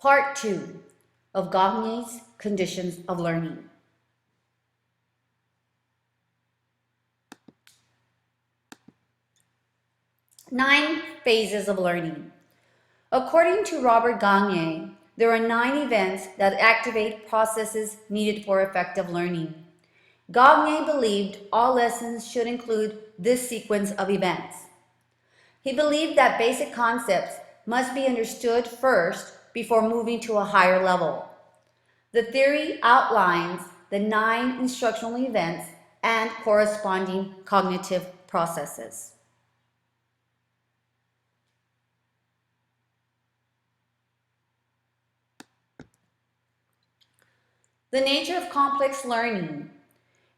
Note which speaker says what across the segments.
Speaker 1: Part 2 of Gagnier's Conditions of Learning. Nine phases of learning. According to Robert Gagnier, there are 9 events that activate processes needed for effective learning. Gagnier believed all lessons should include this sequence of events. He believed that basic concepts must be understood first before moving to a higher level. The theory outlines the 9 instructional events and corresponding cognitive processes. The nature of complex learning.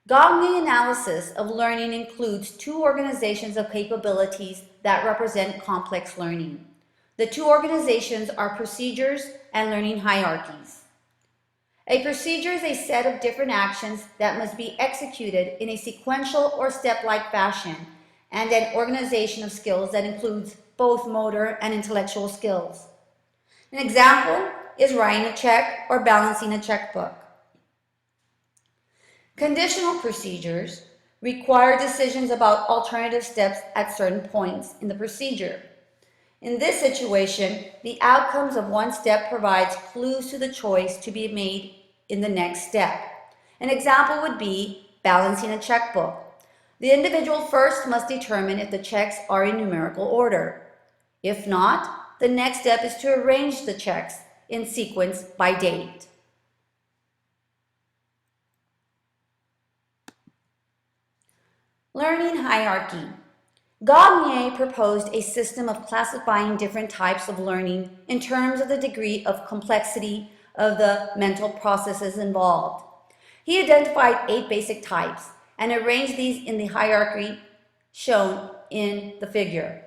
Speaker 1: Gagnier's analysis of learning includes 2 organizations of capabilities that represent complex learning. The 2 organizations are procedures and learning hierarchies. A procedure is a set of different actions that must be executed in a sequential or step-like fashion, and an organization of skills that includes both motor and intellectual skills. An example is writing a check or balancing a checkbook. Conditional procedures require decisions about alternative steps at certain points in the procedure. In this situation, the outcomes of one step provides clues to the choice to be made in the next step. An example would be balancing a checkbook. The individual first must determine if the checks are in numerical order. If not, the next step is to arrange the checks in sequence by date. Learning hierarchy. Gagnier proposed a system of classifying different types of learning in terms of the degree of complexity of the mental processes involved. He identified 8 basic types and arranged these in the hierarchy shown in the figure.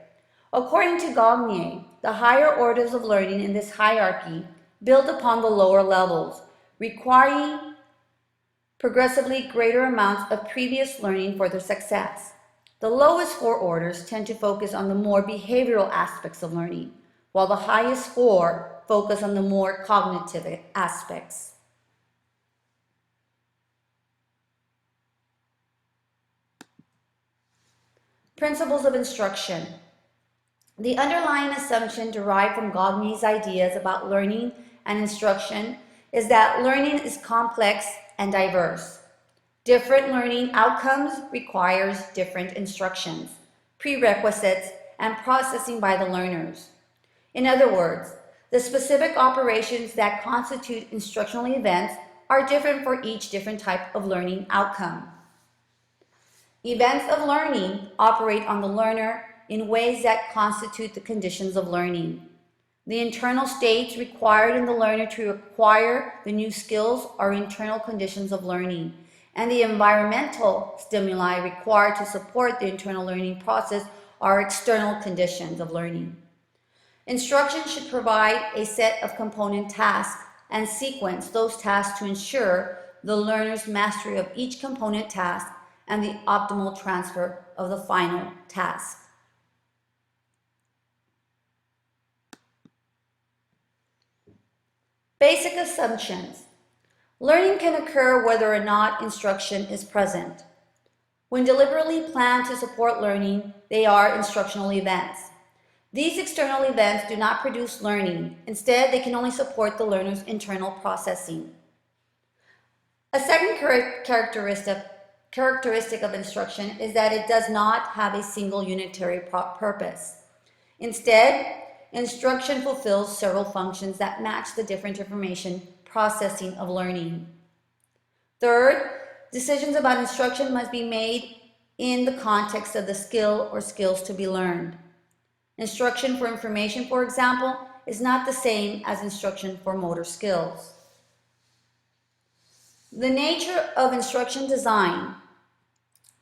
Speaker 1: According to Gagnier, the higher orders of learning in this hierarchy build upon the lower levels, requiring progressively greater amounts of previous learning for their success. The lowest 4 orders tend to focus on the more behavioral aspects of learning, while the highest 4 focus on the more cognitive aspects. Principles of instruction. The underlying assumption derived from Gagnier's ideas about learning and instruction is that learning is complex and diverse. Different learning outcomes requires different instructions, prerequisites, and processing by the learners. In other words, the specific operations that constitute instructional events are different for each different type of learning outcome. Events of learning operate on the learner in ways that constitute the conditions of learning. The internal states required in the learner to acquire the new skills are internal conditions of learning, and the environmental stimuli required to support the internal learning process are external conditions of learning. Instruction should provide a set of component tasks and sequence those tasks to ensure the learner's mastery of each component task and the optimal transfer of the final task. Basic assumptions. Learning can occur whether or not instruction is present. When deliberately planned to support learning, they are instructional events. These external events do not produce learning. Instead, they can only support the learner's internal processing. A second characteristic of instruction is that it does not have a single unitary purpose. Instead, instruction fulfills several functions that match the different information processing of learning. Third, decisions about instruction must be made in the context of the skill or skills to be learned. Instruction for information, for example, is not the same as instruction for motor skills. The nature of instruction design.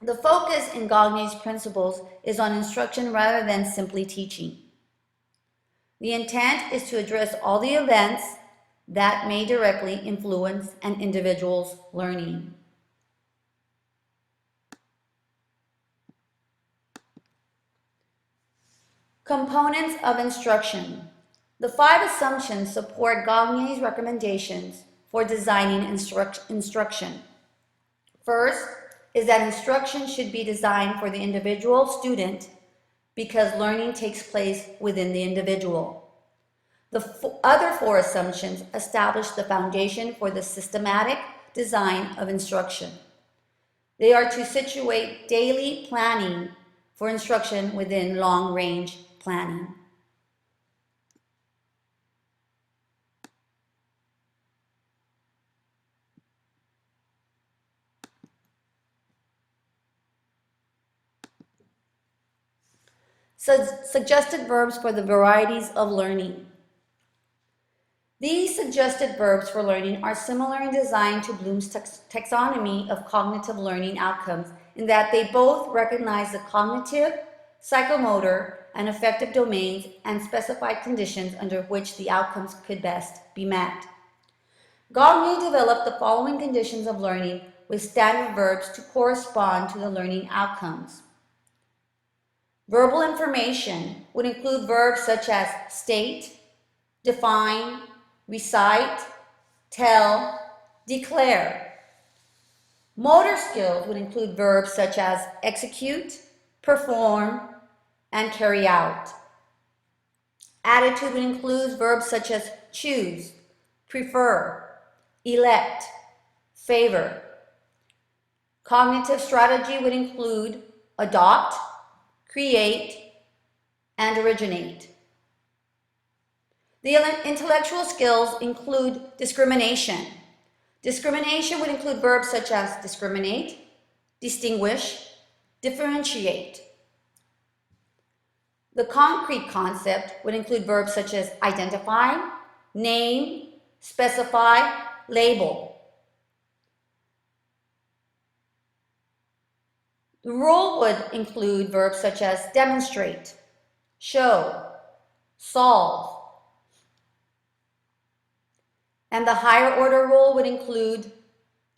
Speaker 1: The focus in Gagnier's principles is on instruction rather than simply teaching. The intent is to address all the events that may directly influence an individual's learning. Components of instruction. The 5 assumptions support Gagne's recommendations for designing instruction. First is that instruction should be designed for the individual student because learning takes place within the individual. The other 4 assumptions establish the foundation for the systematic design of instruction. They are to situate daily planning for instruction within long-range planning. Suggested verbs for the varieties of learning. These suggested verbs for learning are similar in design to Bloom's taxonomy of cognitive learning outcomes in that they both recognize the cognitive, psychomotor, and affective domains and specified conditions under which the outcomes could best be met. Gagne developed the following conditions of learning with standard verbs to correspond to the learning outcomes. Verbal information would include verbs such as state, define, recite, tell, declare. Motor skills would include verbs such as execute, perform, and carry out. Attitude would include verbs such as choose, prefer, elect, favor. Cognitive strategy would include adopt, create, and originate. The intellectual skills include discrimination. Discrimination would include verbs such as discriminate, distinguish, differentiate. The concrete concept would include verbs such as identify, name, specify, label. The rule would include verbs such as demonstrate, show, solve. And the higher order rule would include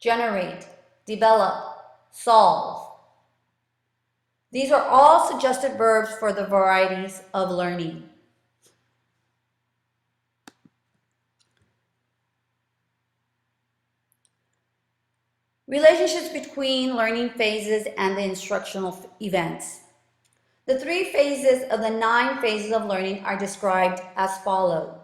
Speaker 1: generate, develop, solve. These are all suggested verbs for the varieties of learning. Relationships between learning phases and the instructional events. The 3 phases of the 9 phases of learning are described as follows.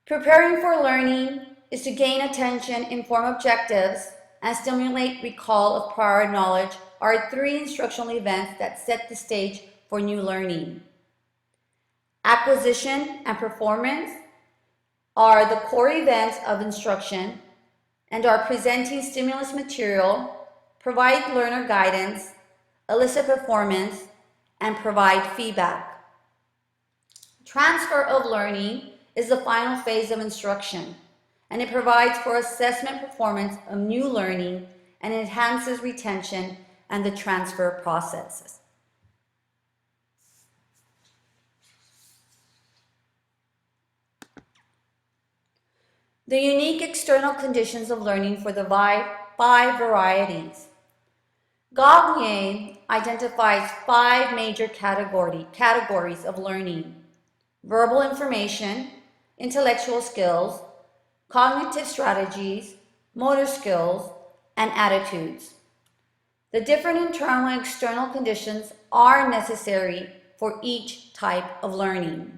Speaker 1: Preparing for learning is to gain attention, inform objectives, and stimulate recall of prior knowledge are 3 instructional events that set the stage for new learning. Acquisition and performance are the core events of instruction and are presenting stimulus material, provide learner guidance, elicit performance, and provide feedback. Transfer of learning is the final phase of instruction, and it provides for assessment performance of new learning and enhances retention and the transfer processes. The unique external conditions of learning for the 5 varieties. Gagne identifies 5 major categories of learning: verbal information, intellectual skills, cognitive strategies, motor skills, and attitudes. The different internal and external conditions are necessary for each type of learning.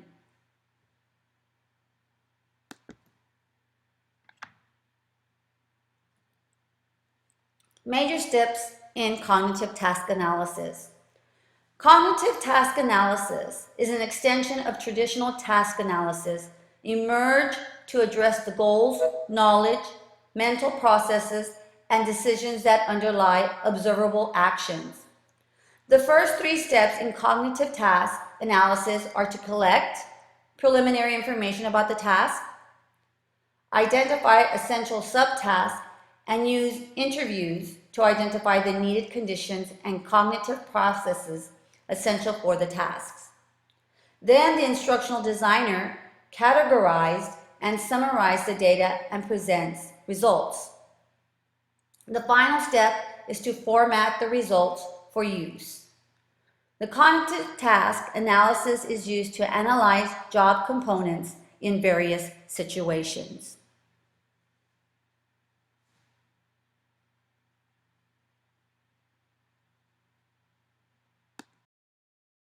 Speaker 1: Major steps in cognitive task analysis. Cognitive task analysis is an extension of traditional task analysis emerged to address the goals, knowledge, mental processes, and decisions that underlie observable actions. The first 3 steps in cognitive task analysis are to collect preliminary information about the task, identify essential subtasks, and use interviews to identify the needed conditions and cognitive processes essential for the tasks. Then the instructional designer categorized and summarized the data and presents results. The final step is to format the results for use. The cognitive task analysis is used to analyze job components in various situations.